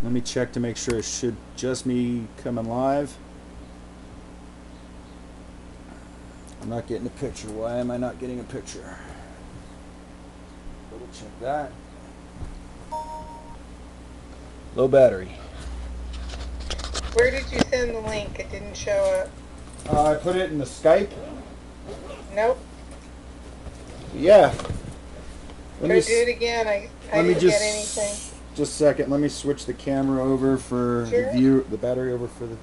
Let me check to make sure it should just me coming live. I'm not getting a picture. Why am I not getting a picture? Double check that. Low battery. Where did you send the link? It didn't show up. I put it in the Skype. Nope. Yeah. Try to do it again. I didn't get anything. Just a second. Let me switch the camera over for the battery over for the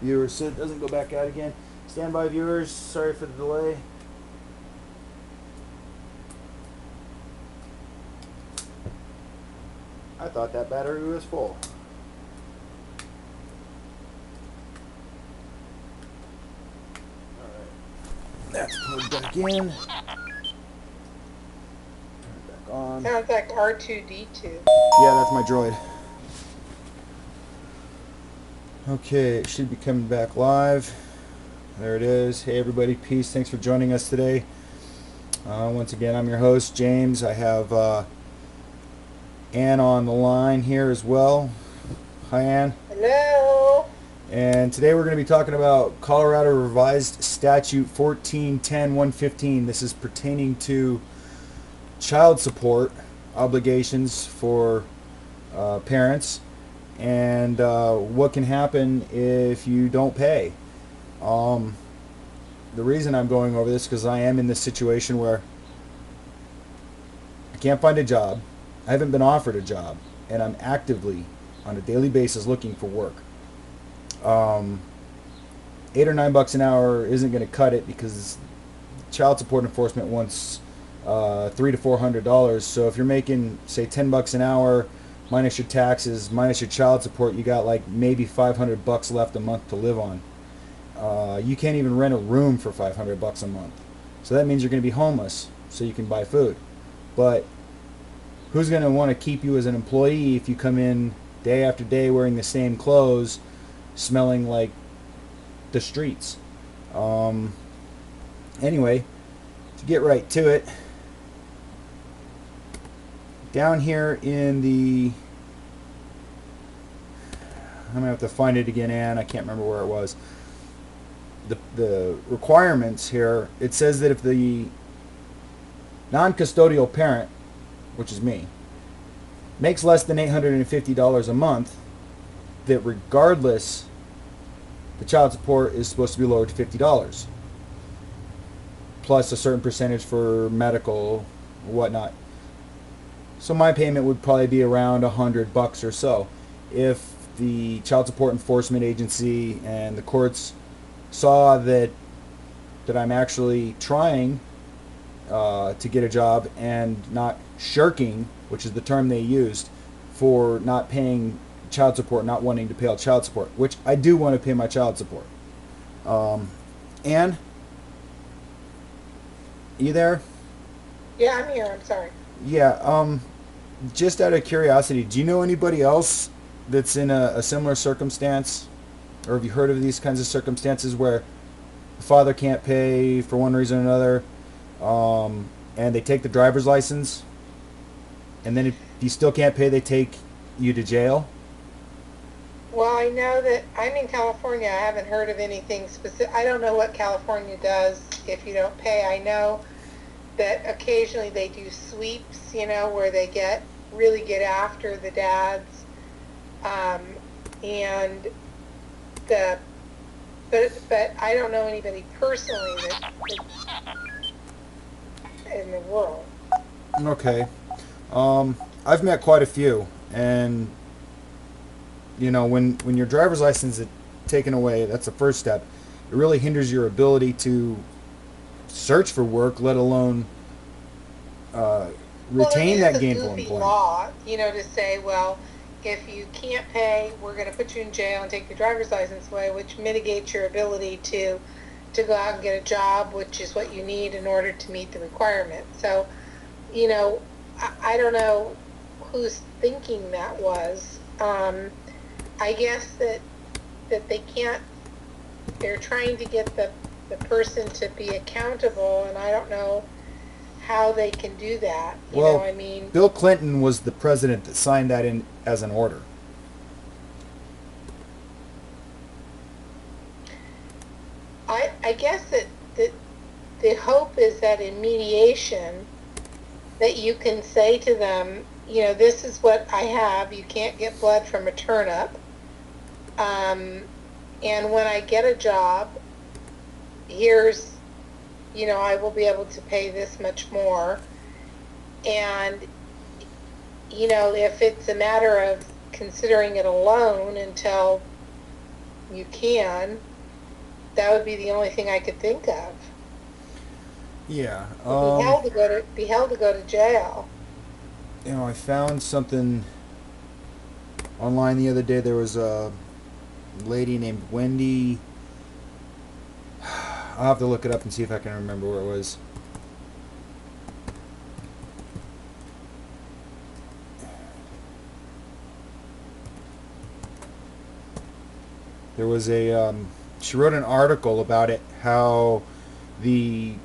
viewers so it doesn't go back out again. Standby viewers, sorry for the delay. I thought that battery was full. Alright. That's plugged back in. Turn it back on. Sounds like R2-D2. Yeah, that's my droid. Okay, it should be coming back live. There it is. Hey everybody, peace. Thanks for joining us today. Once again, I'm your host, James. I have Ann on the line here as well. Hi, Ann. Hello. And today we're going to be talking about Colorado Revised Statute 1410-115. This is pertaining to child support obligations for parents and what can happen if you don't pay. The reason I'm going over this is because I am in this situation where I can't find a job. I haven't been offered a job, and I'm actively, on a daily basis, looking for work. $8 or $9 an hour isn't going to cut it because child support enforcement wants $300 to $400. So if you're making, say, $10 an hour minus your taxes, minus your child support, you got like maybe $500 left a month to live on. You can't even rent a room for $500 a month. So that means you're going to be homeless so you can buy food. But who's going to want to keep you as an employee if you come in day after day wearing the same clothes, smelling like the streets? Anyway, to get right to it, down here in the, I'm going to have to find it again, Ann. I can't remember where it was. The requirements here, it says that if the non-custodial parent, which is me, makes less than $850 a month, that regardless, the child support is supposed to be lowered to $50, plus a certain percentage for medical, whatnot. So my payment would probably be around $100 or so. If the Child Support Enforcement Agency and the courts saw that I'm actually trying to get a job and not shirking, which is the term they used for not paying child support, not wanting to pay child support, which I do want to pay my child support. Ann, you there? Yeah, I'm here. I'm sorry. Yeah. Just out of curiosity, do you know anybody else that's in a similar circumstance? Or have you heard of these kinds of circumstances where the father can't pay for one reason or another, and they take the driver's license, and then if you still can't pay, they take you to jail? Well, I know that I'm in California. I haven't heard of anything specific. I don't know what California does if you don't pay. I know that occasionally they do sweeps, where they really get after the dads, and but I don't know anybody personally that in the world. Okay. I've met quite a few, and when your driver's license is taken away, that's the first step. It really hinders your ability to search for work, let alone retain that gainful employment. Law, to say, well, if you can't pay, we're going to put you in jail and take your driver's license away, which mitigates your ability to go out and get a job, which is what you need in order to meet the requirement. So, I don't know whose thinking that was. I guess that they can't, they're trying to get the person to be accountable, and I don't know how they can do that. You know, I mean, Bill Clinton was the president that signed that in as an order. I guess that the hope is that in mediation, that you can say to them, this is what I have. You can't get blood from a turnip. And when I get a job, here's, I will be able to pay this much more. And, if it's a matter of considering it a loan until you can, that would be the only thing I could think of. Yeah. Be held to go to jail. I found something online the other day. There was a lady named Wendy. I'll have to look it up and see if I can remember where it was. There was she wrote an article about it, how it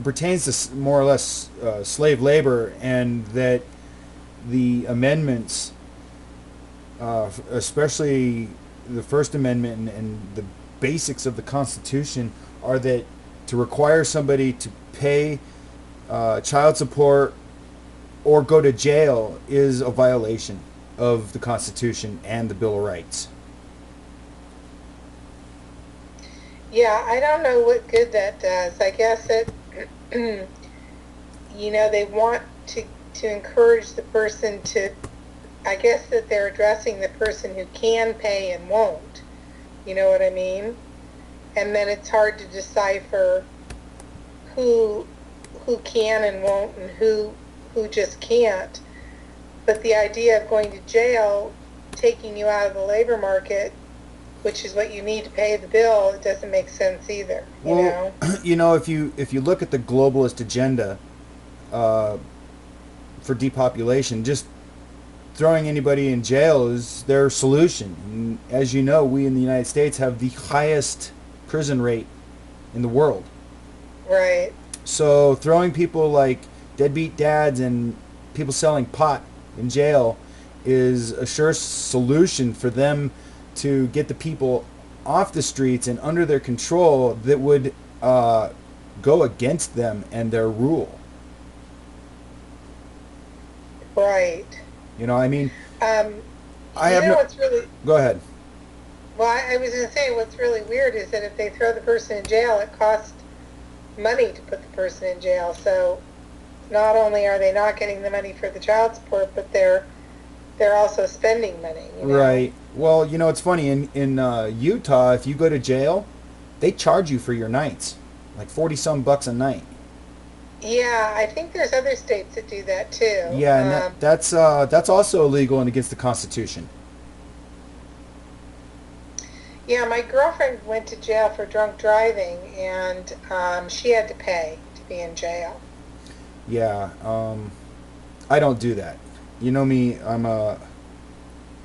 pertains to more or less slave labor, and that the amendments, especially the First Amendment and the basics of the Constitution, are that to require somebody to pay child support or go to jail is a violation of the Constitution and the Bill of Rights. Yeah, I don't know what good that does. I guess it, they want to encourage the person to, I guess that they're addressing the person who can pay and won't. You know what I mean? And then it's hard to decipher who can and won't and who just can't. But the idea of going to jail, taking you out of the labor market, which is what you need to pay the bill, it doesn't make sense either. Well, if you look at the globalist agenda for depopulation, just throwing anybody in jail is their solution. And as you know, we in the United States have the highest prison rate in the world. Right. So throwing people like deadbeat dads and people selling pot in jail is a sure solution for them to get the people off the streets and under their control that would go against them and their rule. Right. I mean, I have what's really... Go ahead. Well, I was going to say, what's really weird is that if they throw the person in jail, it costs money to put the person in jail. So not only are they not getting the money for the child support, but they're also spending money. Right. Well, it's funny. In Utah, if you go to jail, they charge you for your nights, like 40-some bucks a night. Yeah, I think there's other states that do that too. Yeah, and that's also illegal and against the Constitution. Yeah, my girlfriend went to jail for drunk driving, and she had to pay to be in jail. Yeah, I don't do that. You know me, I'm a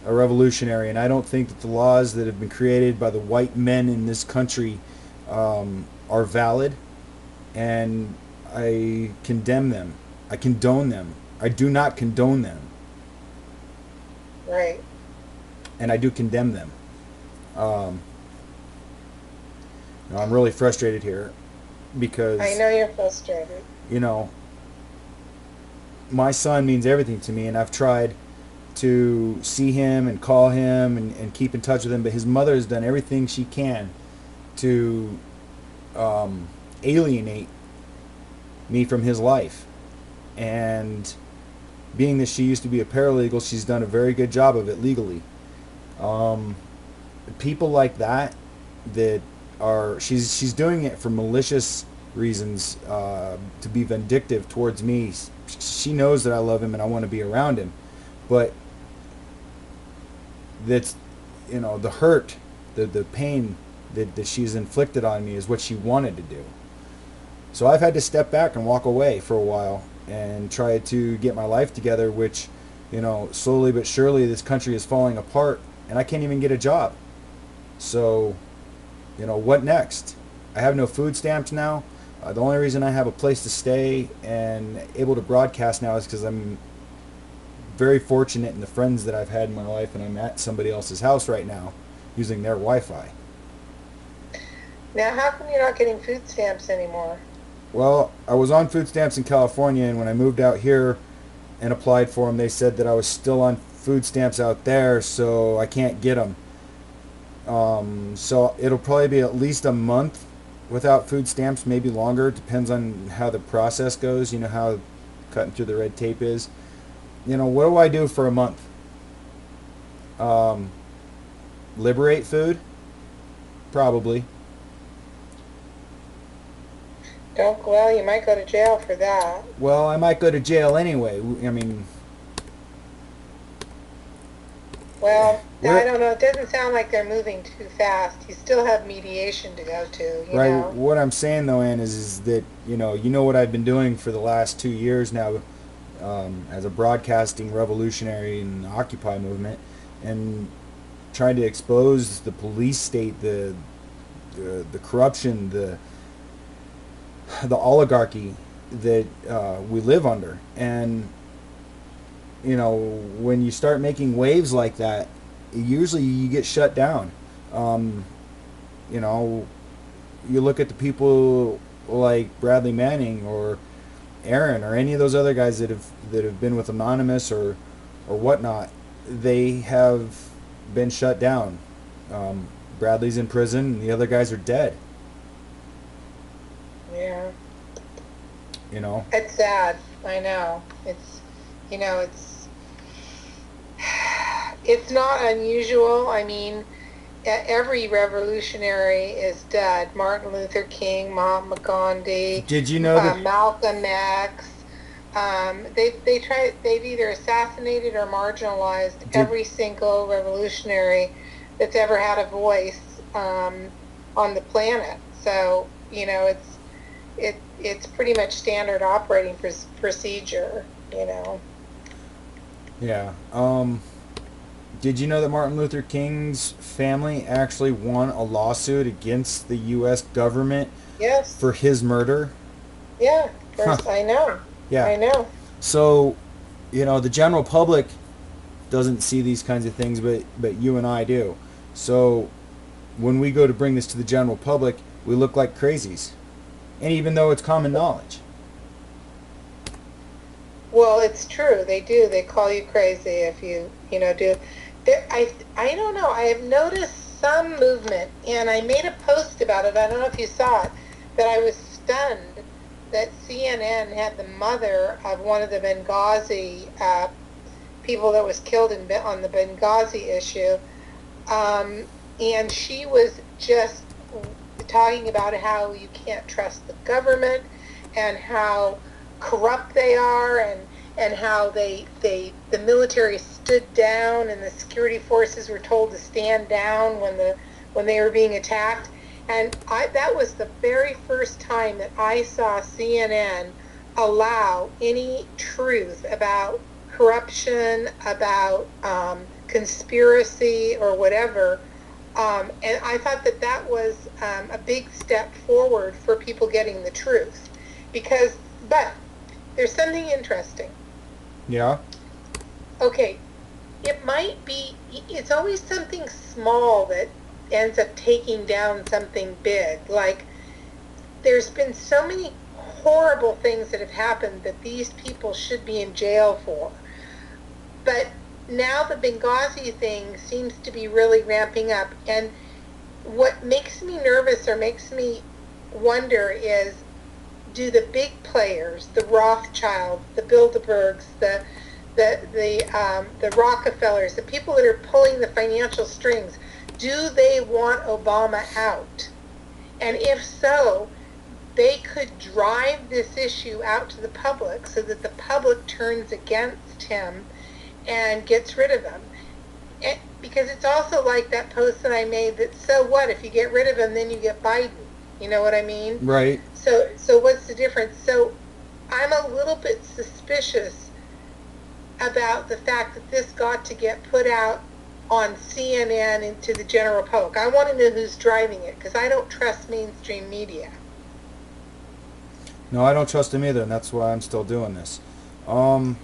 revolutionary, and I don't think that the laws that have been created by the white men in this country are valid, and I condemn them. I condone them. I do not condone them. Right. And I do condemn them. I'm really frustrated here because... I know you're frustrated. My son means everything to me, and I've tried to see him and call him and keep in touch with him, but his mother has done everything she can to alienate me from his life. And being that she used to be a paralegal, she's done a very good job of it legally. People like that are she's doing it for malicious reasons, to be vindictive towards me. She knows that I love him and I want to be around him, but that's the hurt, the pain that she's inflicted on me is what she wanted to do. So I've had to step back and walk away for a while and try to get my life together, which slowly but surely this country is falling apart and I can't even get a job. So what next? I have no food stamps now. The only reason I have a place to stay and able to broadcast now is because I'm very fortunate in the friends that I've had in my life, and I'm at somebody else's house right now. using their Wi-Fi. Now, how come you're not getting food stamps anymore? Well, I was on food stamps in California, and when I moved out here and applied for them, they said that I was still on food stamps out there, so I can't get them. So it'll probably be at least a month without food stamps, maybe longer. Depends on how the process goes. You know how cutting through the red tape is. You know, what do I do for a month? Um, Liberate food? Probably. Don't, well, you might go to jail for that. Well, I might go to jail anyway. I mean, Well, I where, don't know. It doesn't sound like they're moving too fast. You still have mediation to go to, you right? know. What I'm saying though, Ann, is that you know what I've been doing for the last 2 years now, as a broadcasting revolutionary in the Occupy movement, and trying to expose the police state, the corruption, the oligarchy that we live under. And you know, when you start making waves like that, usually you get shut down. Um, you know, you look at the people like Bradley Manning or Aaron or any of those other guys that have been with Anonymous or whatnot. They have been shut down. Bradley's in prison, and the other guys are dead. Yeah. You know. It's sad. I know. You know, it's not unusual. I mean, every revolutionary is dead. Martin Luther King, Mahatma Gandhi, Did you know that? Malcolm X. They've either assassinated or marginalized every single revolutionary that's ever had a voice on the planet. So you know, it's pretty much standard operating procedure. You know. Yeah. Did you know that Martin Luther King's family actually won a lawsuit against the U.S. government Yes. for his murder? Yeah. Huh. I know. Yeah. I know. So, you know, the general public doesn't see these kinds of things, but you and I do. So, when we go to bring this to the general public, we look like crazies. And even though it's common knowledge. Well, it's true. They do. They call you crazy if you do. I don't know. I have noticed some movement, and I made a post about it. I don't know if you saw it, that I was stunned that CNN had the mother of one of the Benghazi people that was killed on the Benghazi issue, and she was just talking about how you can't trust the government and how corrupt they are, and how the military stood down and the security forces were told to stand down when they were being attacked. And that was the very first time that I saw CNN allow any truth about corruption, about conspiracy or whatever. And I thought that was a big step forward for people getting the truth. But there's something interesting. Yeah. Okay, it's always something small that ends up taking down something big. Like, there's been so many horrible things that have happened that these people should be in jail for. But now the Benghazi thing seems to be really ramping up. And what makes me nervous or makes me wonder is, do the big players, the Rothschilds, the Bilderbergs, the Rockefellers, the people that are pulling the financial strings, do they want Obama out? And if so, they could drive this issue out to the public so that the public turns against him and gets rid of him. Because it's also like that post that I made that, so what, if you get rid of him, then you get Biden. You know what I mean? Right. So what's the difference? So I'm a little bit suspicious about the fact that this got to get put out on CNN into the general public. I want to know who's driving it, because I don't trust mainstream media. No, I don't trust him either, and that's why I'm still doing this. You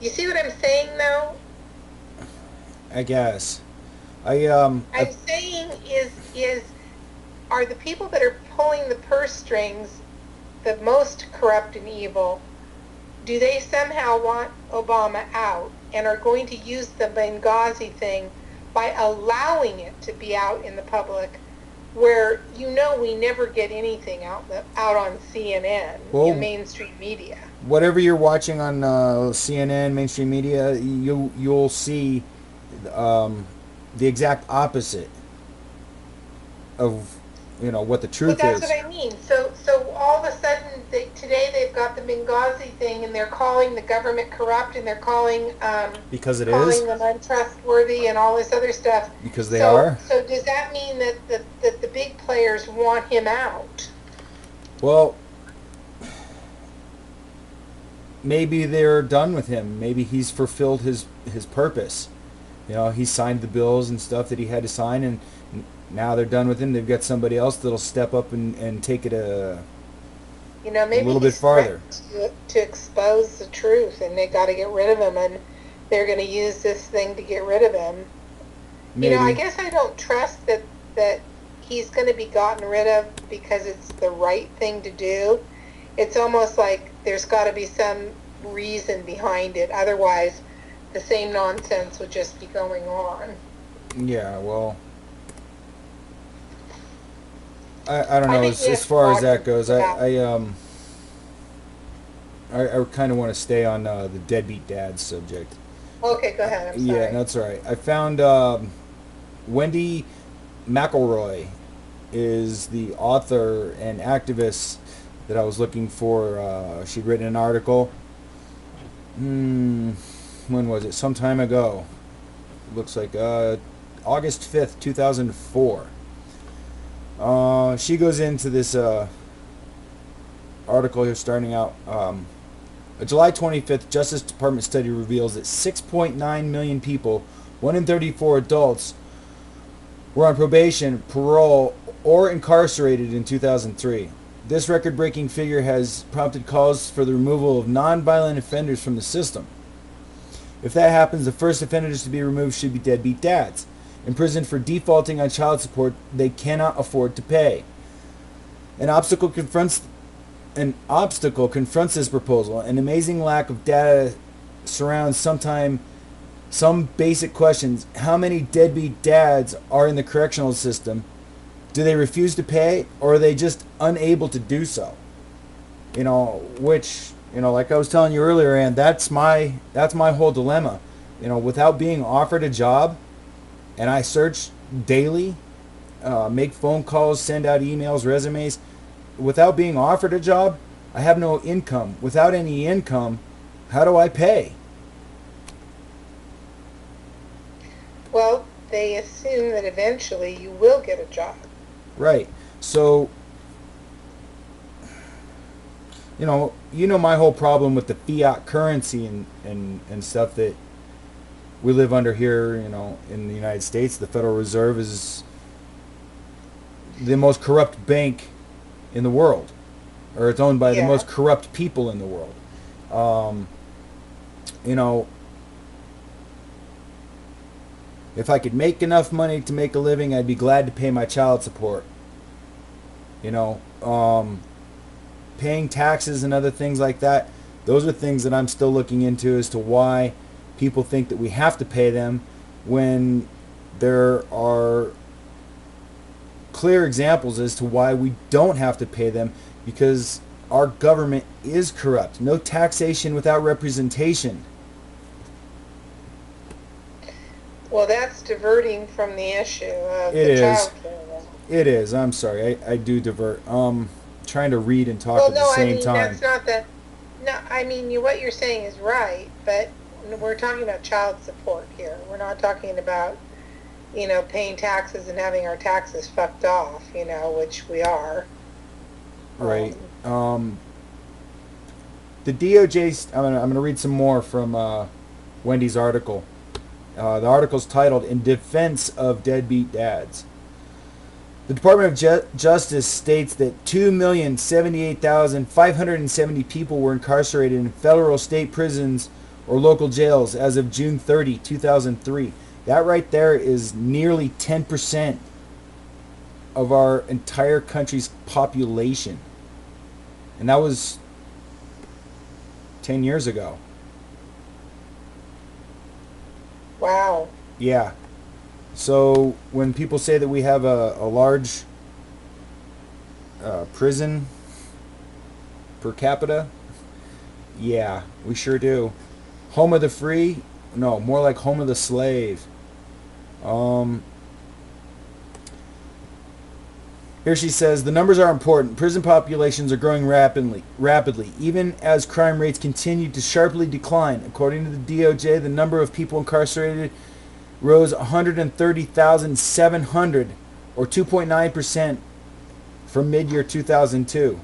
see what I'm saying, though? I guess. I'm saying is are the people that are pulling the purse strings the most corrupt and evil? Do they somehow want Obama out and are going to use the Benghazi thing by allowing it to be out in the public, where we never get anything out on CNN, Well, in mainstream media? whatever you're watching on CNN, mainstream media, you'll see the exact opposite of what the But truth that's is. what I mean. So all of a sudden, today they've got the Benghazi thing, and they're calling the government corrupt, and they're calling Because it is. calling them untrustworthy, and all this other stuff. Because they are. So does that mean that the big players want him out? Well, maybe they're done with him. Maybe he's fulfilled his purpose. He signed the bills and stuff that he had to sign, and now they're done with him. They've got somebody else that'll step up and take it Maybe a little bit farther to expose the truth, and they got to get rid of him, and they're going to use this thing to get rid of him. Maybe. I guess I don't trust that he's going to be gotten rid of because it's the right thing to do. It's almost like there's got to be some reason behind it. Otherwise, the same nonsense would just be going on. Yeah, well, I don't know. As far as that goes, I kind of want to stay on the deadbeat dad subject. Okay, go ahead. I'm sorry. Yeah, that's all right. I found Wendy McElroy is the author and activist that I was looking for. She'd written an article. When was it? Some time ago. Looks like August 5th, 2004. She goes into this article here starting out. A July 25th Justice Department study reveals that 6.9 million people, 1 in 34 adults, were on probation, parole, or incarcerated in 2003. This record-breaking figure has prompted calls for the removal of non-violent offenders from the system. If that happens, the first offenders to be removed should be deadbeat dads, imprisoned for defaulting on child support they cannot afford to pay. An obstacle confronts this proposal. An amazing lack of data surrounds some basic questions. How many deadbeat dads are in the correctional system? Do they refuse to pay, or are they just unable to do so? Which, like I was telling you earlier, and that's my whole dilemma. Without being offered a job, and I search daily, make phone calls, send out emails, resumes. Without being offered a job, I have no income. Without any income, how do I pay? Well, they assume that eventually you will get a job. Right. So, my whole problem with the fiat currency and stuff that we live under here, in the United States. The Federal Reserve is the most corrupt bank in the world, or it's owned by the most corrupt people in the world. If I could make enough money to make a living, I'd be glad to pay my child support. Paying taxes and other things like that, those are things that I'm still looking into as to why people think that we have to pay them when there are clear examples as to why we don't have to pay them, because our government is corrupt. No taxation without representation. Well, that's diverting from the issue of It the is. child care. It is. I'm sorry. I do divert. Trying to read and talk at the same time. That's not the. No, I mean, what you're saying is right, but we're talking about child support here. We're not talking about, paying taxes and having our taxes fucked off, which we are. Right. The DOJ. I'm gonna read some more from Wendy's article. The article's titled "In Defense of Deadbeat Dads." The Department of Justice states that 2,078,570 people were incarcerated in federal, state prisons, or local jails as of June 30, 2003. That right there is nearly 10% of our entire country's population. And that was 10 years ago. Wow. Yeah. So when people say that we have a large prison per capita, yeah, we sure do. Home of the free? No, more like home of the slave. Here she says, the numbers are important. Prison populations are growing rapidly, even as crime rates continue to sharply decline. According to the DOJ, the number of people incarcerated rose 130,700, or 2.9% from mid-year 2002.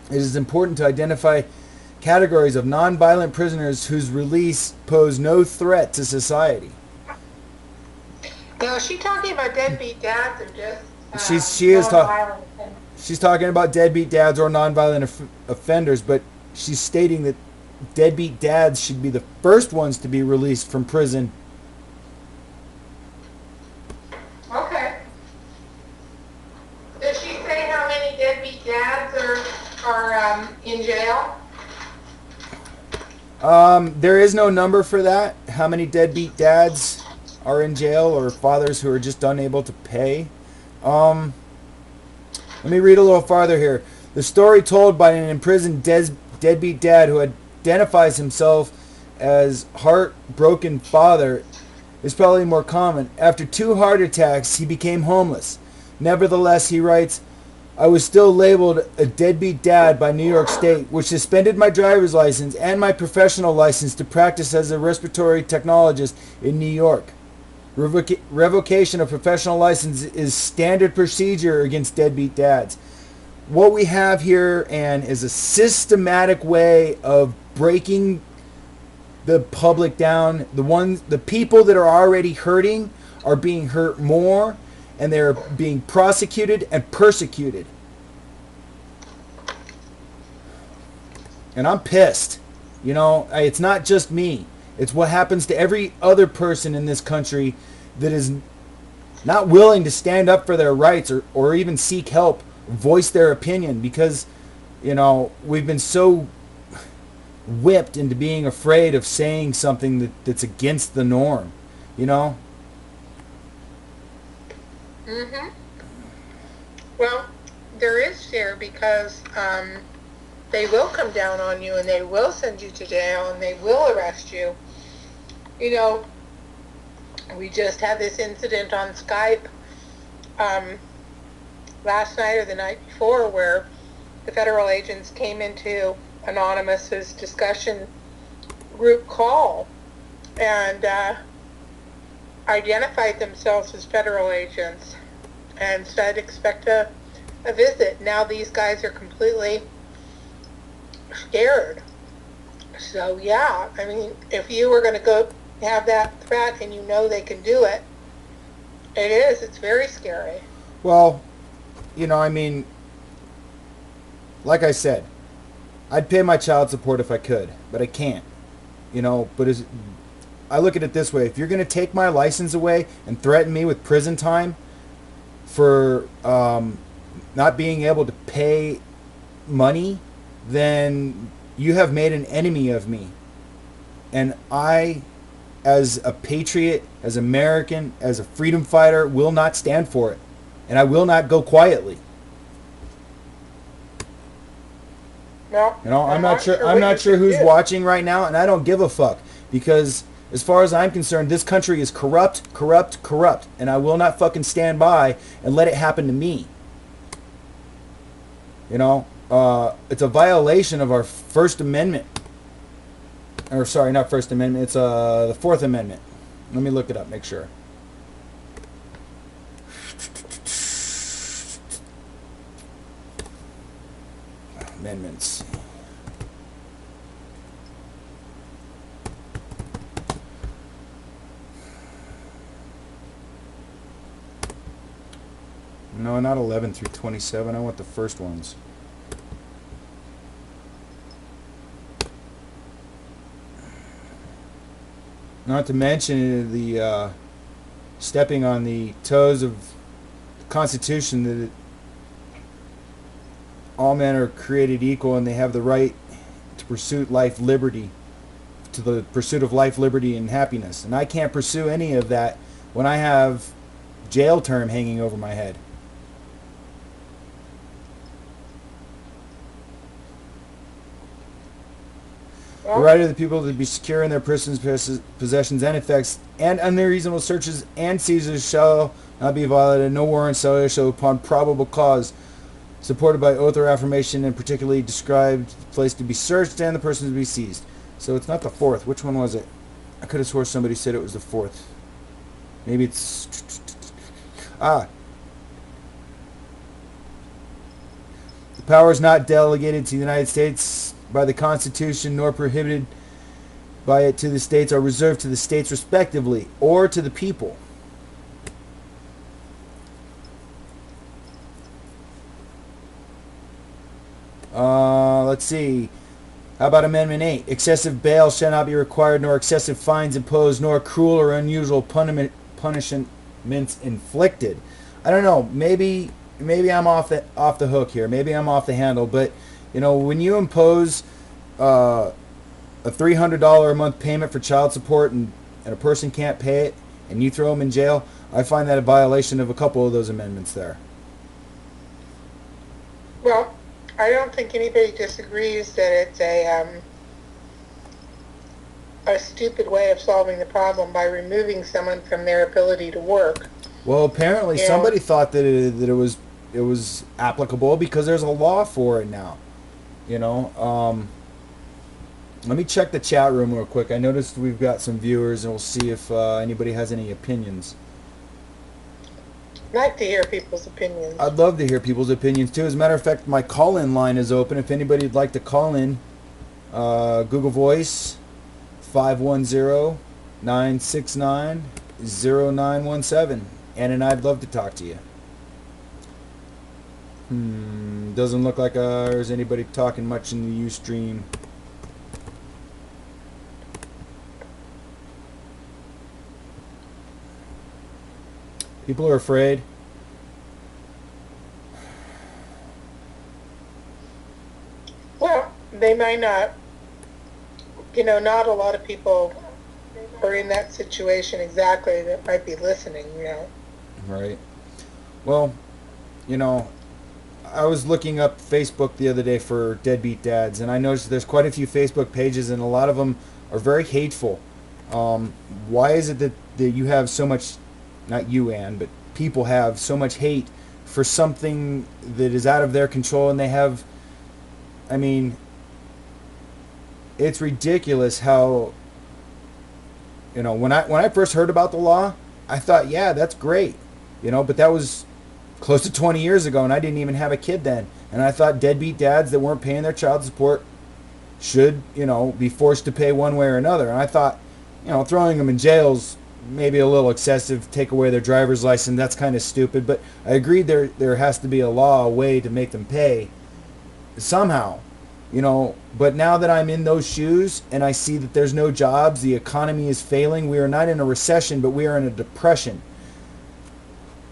It is important to identify categories of nonviolent prisoners whose release pose no threat to society. Now, is she talking about deadbeat dads or just She's talking about deadbeat dads or nonviolent offenders, but she's stating that deadbeat dads should be the first ones to be released from prison. Okay. Does she say how many deadbeat dads are in jail? There is no number for that. How many deadbeat dads are in jail, or fathers who are just unable to pay? Let me read a little farther here. The story told by an imprisoned deadbeat dad who identifies himself as heartbroken father is probably more common. After 2 heart attacks, he became homeless. Nevertheless, he writes, I was still labeled a deadbeat dad by New York State, which suspended my driver's license and my professional license to practice as a respiratory technologist in New York. Revocation of professional license is standard procedure against deadbeat dads. What we have here, Ann, is a systematic way of breaking the public down. The people that are already hurting are being hurt more, and they're being prosecuted and persecuted. And I'm pissed. You know, it's not just me. It's what happens to every other person in this country that is not willing to stand up for their rights or even seek help, voice their opinion, because, you know, we've been so whipped into being afraid of saying something that's against the norm, you know? Mm-hmm. Well, there is fear because they will come down on you and they will send you to jail and they will arrest you. You know, we just had this incident on Skype last night or the night before where the federal agents came into Anonymous's discussion group call and identified themselves as federal agents and said expect a visit. Now these guys are completely scared. So yeah, I mean, if you were going to go have that threat and you know they can do it, it's very scary. Well, you know, I mean, like I said, I'd pay my child support if I could, but I can't. You know, but I look at it this way. If you're going to take my license away and threaten me with prison time for not being able to pay money, then you have made an enemy of me. And I, as a patriot, as American, as a freedom fighter, will not stand for it. And I will not go quietly. No, you know, I'm not sure who's watching right now, and I don't give a fuck, because as far as I'm concerned, this country is corrupt, and I will not fucking stand by and let it happen to me. You know, it's a violation of our First Amendment. Or sorry, not First Amendment, it's the Fourth Amendment. Let me look it up, make sure. Amendments. No, not 11 through 27. I want the first ones. Not to mention the stepping on the toes of the Constitution, that all men are created equal and they have the right to pursue life, liberty, to the pursuit of life, liberty, and happiness. And I can't pursue any of that when I have jail term hanging over my head. The right of the people to be secure in their persons, possessions, and effects, and unreasonable searches and seizures shall not be violated. No warrant shall issue upon probable cause, supported by oath or affirmation, and particularly described the place to be searched and the person to be seized. So it's not the fourth. Which one was it? I could have swore somebody said it was the fourth. Maybe it's... The power is not delegated to the United States by the Constitution, nor prohibited by it to the states, are reserved to the states respectively, or to the people. Let's see. How about Amendment 8? Excessive bail shall not be required, nor excessive fines imposed, nor cruel or unusual punishments inflicted. I don't know. Maybe I'm off the hook here. Maybe I'm off the handle. But you know, when you impose a $300 a month payment for child support and a person can't pay it, and you throw them in jail, I find that a violation of a couple of those amendments there. Well, I don't think anybody disagrees that it's a stupid way of solving the problem by removing someone from their ability to work. Well, apparently somebody thought that it was applicable because there's a law for it now. You know, let me check the chat room real quick. I noticed we've got some viewers, and we'll see if anybody has any opinions. I'd like to hear people's opinions. I'd love to hear people's opinions too. As a matter of fact, my call-in line is open. If anybody'd like to call in, Google Voice 510-969-0917. Ann and I'd love to talk to you. Doesn't look like there's anybody talking much in the Ustream. People are afraid. Well, they might not. You know, not a lot of people are in that situation exactly that might be listening, you know. Right. Well, you know, I was looking up Facebook the other day for deadbeat dads, and I noticed there's quite a few Facebook pages, and a lot of them are very hateful. Why is it that you have so much, not you, Ann, but people have so much hate for something that is out of their control, and they have, I mean, it's ridiculous how, you know, when I first heard about the law, I thought, yeah, that's great, you know, but that was close to 20 years ago, and I didn't even have a kid then, and I thought deadbeat dads that weren't paying their child support should, you know, be forced to pay one way or another. And I thought, you know, throwing them in jail's maybe a little excessive, take away their driver's license, that's kind of stupid, but I agreed there has to be a law, a way to make them pay somehow, you know. But now that I'm in those shoes and I see that there's no jobs, the economy is failing, we are not in a recession, but we are in a depression.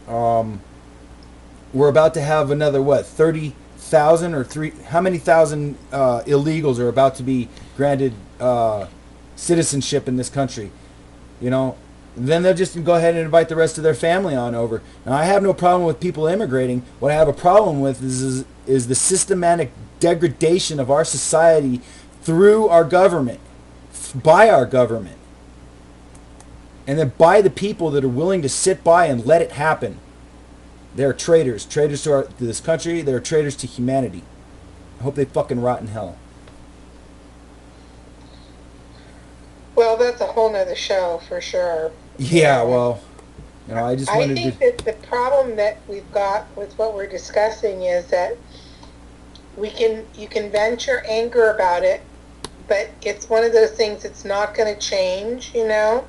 We're about to have another, what, 30,000 or how many thousand illegals are about to be granted citizenship in this country, you know. Then they'll just go ahead and invite the rest of their family on over. Now, I have no problem with people immigrating. What I have a problem with is the systematic degradation of our society through our government, by our government, and then by the people that are willing to sit by and let it happen. They're traitors to this country. They're traitors to humanity. I hope they fucking rot in hell. Well, that's a whole nother show for sure. Yeah, well, you know, I think that the problem that we've got with what we're discussing is that you can vent your anger about it, but it's one of those things that's not going to change, you know.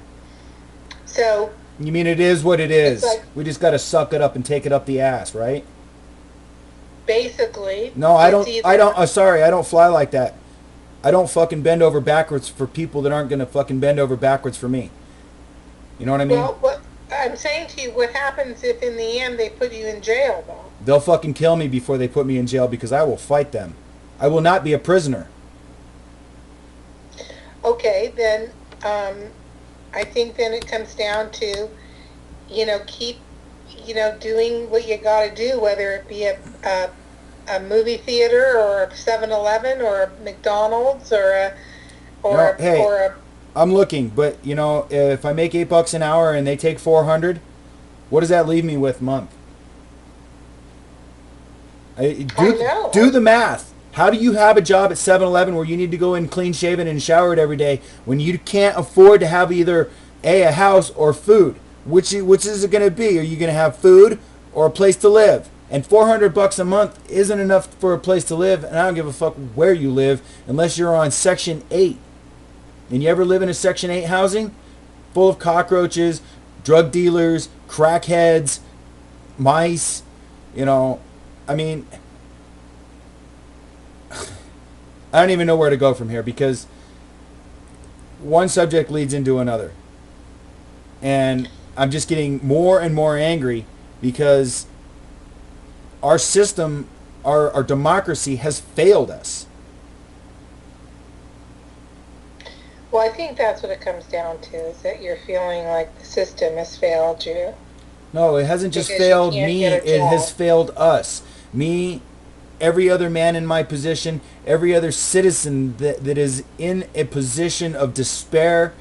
So you mean it is what it is? Like, we just got to suck it up and take it up the ass, right? Basically. No, I don't. Sorry, I don't fly like that. I don't fucking bend over backwards for people that aren't gonna fucking bend over backwards for me. You know what I mean? Well, what I'm saying to you, what happens if in the end they put you in jail, though? They'll fucking kill me before they put me in jail because I will fight them. I will not be a prisoner. Okay, then I think then it comes down to, keep, doing what you got to do, whether it be a movie theater or a 7-Eleven or a McDonald's or a Hey, or a I'm looking, but if I make $8 an hour and they take 400, what does that leave me with a month? I know. Do the math. How do you have a job at 7-Eleven where you need to go in clean shaven and showered every day when you can't afford to have either a house or food? Which is it going to be? Are you going to have food or a place to live? And $400 a month isn't enough for a place to live, and I don't give a fuck where you live unless you're on Section 8. And you ever live in a Section 8 housing? Full of cockroaches, drug dealers, crackheads, mice, I mean, I don't even know where to go from here because one subject leads into another. And I'm just getting more and more angry because our system, our democracy has failed us. Well, I think that's what it comes down to, is that you're feeling like the system has failed you. No, it hasn't just Because you failed can't me, get a it job. has failed us. Me, every other man in my position, every other citizen that is in a position of despair,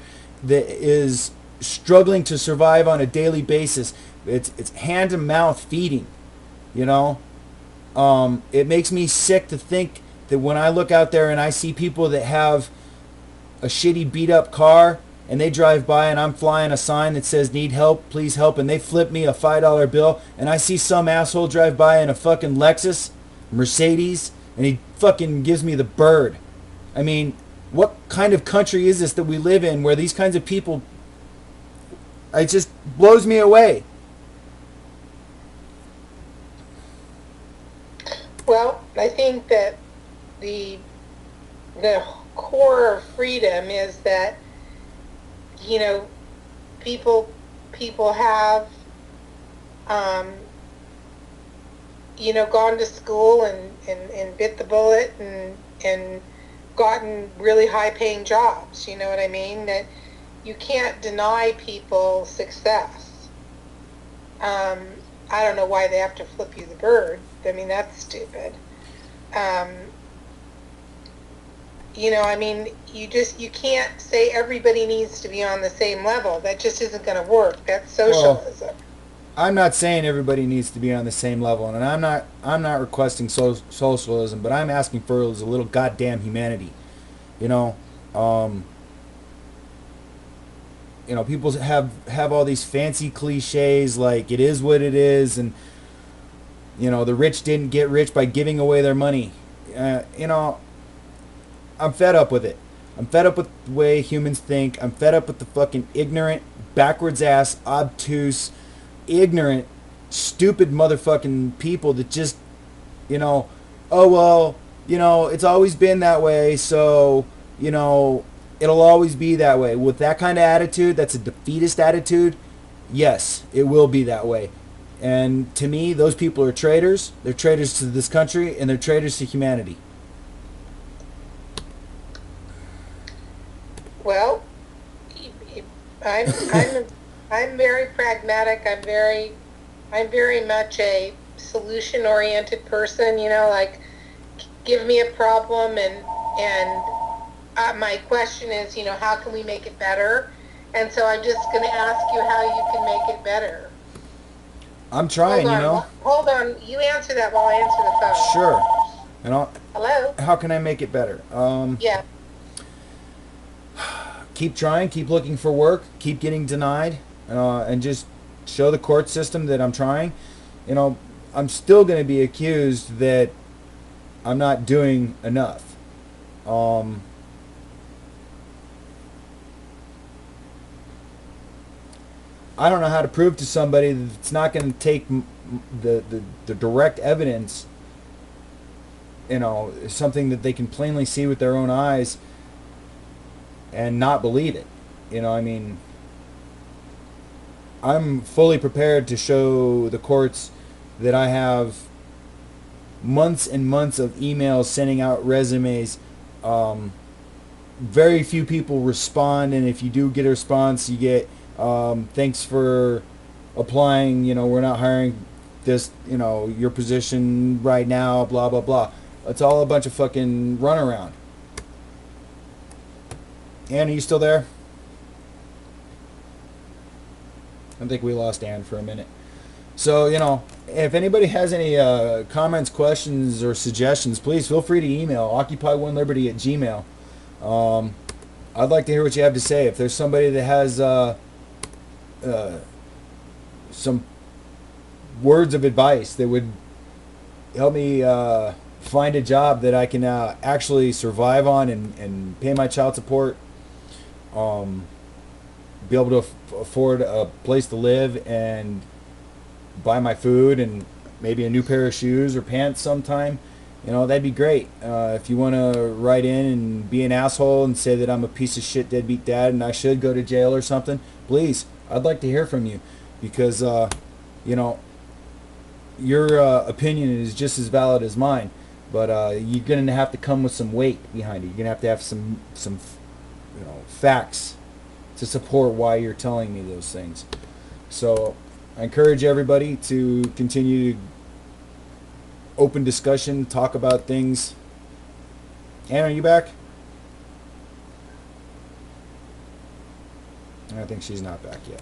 that is struggling to survive on a daily basis. It's hand to mouth feeding, It makes me sick to think that when I look out there and I see people that have a shitty beat up car and they drive by and I'm flying a sign that says need help, please help, and they flip me a $5 bill, and I see some asshole drive by in a fucking Lexus, Mercedes, and he fucking gives me the bird. I mean, what kind of country is this that we live in where these kinds of people, it just blows me away. Well, I think that the core of freedom is that people have gone to school and bit the bullet and gotten really high paying jobs. You know what I mean? That you can't deny people success. I don't know why they have to flip you the bird. I mean, that's stupid. You can't say everybody needs to be on the same level. That just isn't going to work. That's socialism. Well, I'm not saying everybody needs to be on the same level, and I'm not requesting socialism, but I'm asking for a little goddamn humanity. People have all these fancy cliches like it is what it is, and the rich didn't get rich by giving away their money. I'm fed up with it. I'm fed up with the way humans think. I'm fed up with the fucking ignorant, backwards ass, obtuse, ignorant, stupid motherfucking people that just, oh well, it's always been that way, so, it'll always be that way. With that kind of attitude, that's a defeatist attitude, yes, it will be that way. And to me, those people are traitors. They're traitors to this country, and they're traitors to humanity. Well, I'm very pragmatic. I'm very much a solution-oriented person. Like give me a problem and my question is, how can we make it better? And so I'm just going to ask you how you can make it better. I'm trying, Hold on. You answer that while I answer the phone. Sure. Hello? How can I make it better? Yeah. Keep trying, keep looking for work, keep getting denied, and just show the court system that I'm trying. I'm still going to be accused that I'm not doing enough. I don't know how to prove to somebody that it's not going to take the direct evidence you know, something that they can plainly see with their own eyes and not believe it. You know, I mean, I'm fully prepared to show the courts that I have months and months of emails sending out resumes. Very few people respond, and if you do get a response, you get thanks for applying. You know, we're not hiring this, you know, your position right now, blah blah blah. It's all a bunch of fucking runaround. Ann, are you still there? I think we lost Ann for a minute. So, you know, if anybody has any comments, questions, or suggestions, please feel free to email occupy1liberty@gmail.com. I'd like to hear what you have to say. If there's somebody that has some words of advice that would help me find a job that I can actually survive on and pay my child support, be able to afford a place to live and buy my food and maybe a new pair of shoes or pants sometime, you know, that'd be great. If you want to write in and be an asshole and say that I'm a piece of shit deadbeat dad and I should go to jail or something, please, I'd like to hear from you, because you know, your opinion is just as valid as mine, but you're gonna have to come with some weight behind it. You're gonna have some you know, facts to support why you're telling me those things. So I encourage everybody to continue open discussion, talk about things. Ann, are you back? I think she's not back yet.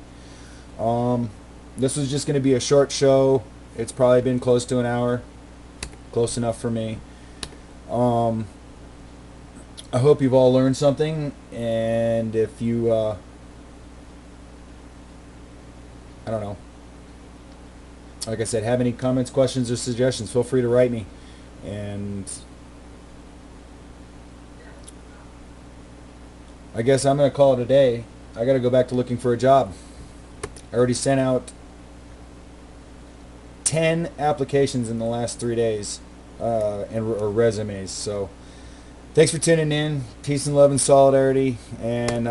This was just going to be a short show. It's probably been close to an hour. Close enough for me. I hope you've all learned something, and if you I don't know, like I said, have any comments, questions, or suggestions, feel free to write me. And I guess I'm going to call it a day. I got to go back to looking for a job. I already sent out 10 applications in the last 3 days, or resumes. So thanks for tuning in. Peace and love and solidarity. And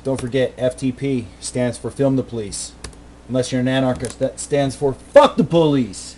don't forget, FTP stands for Film the Police. Unless you're an anarchist, that stands for Fuck the Police.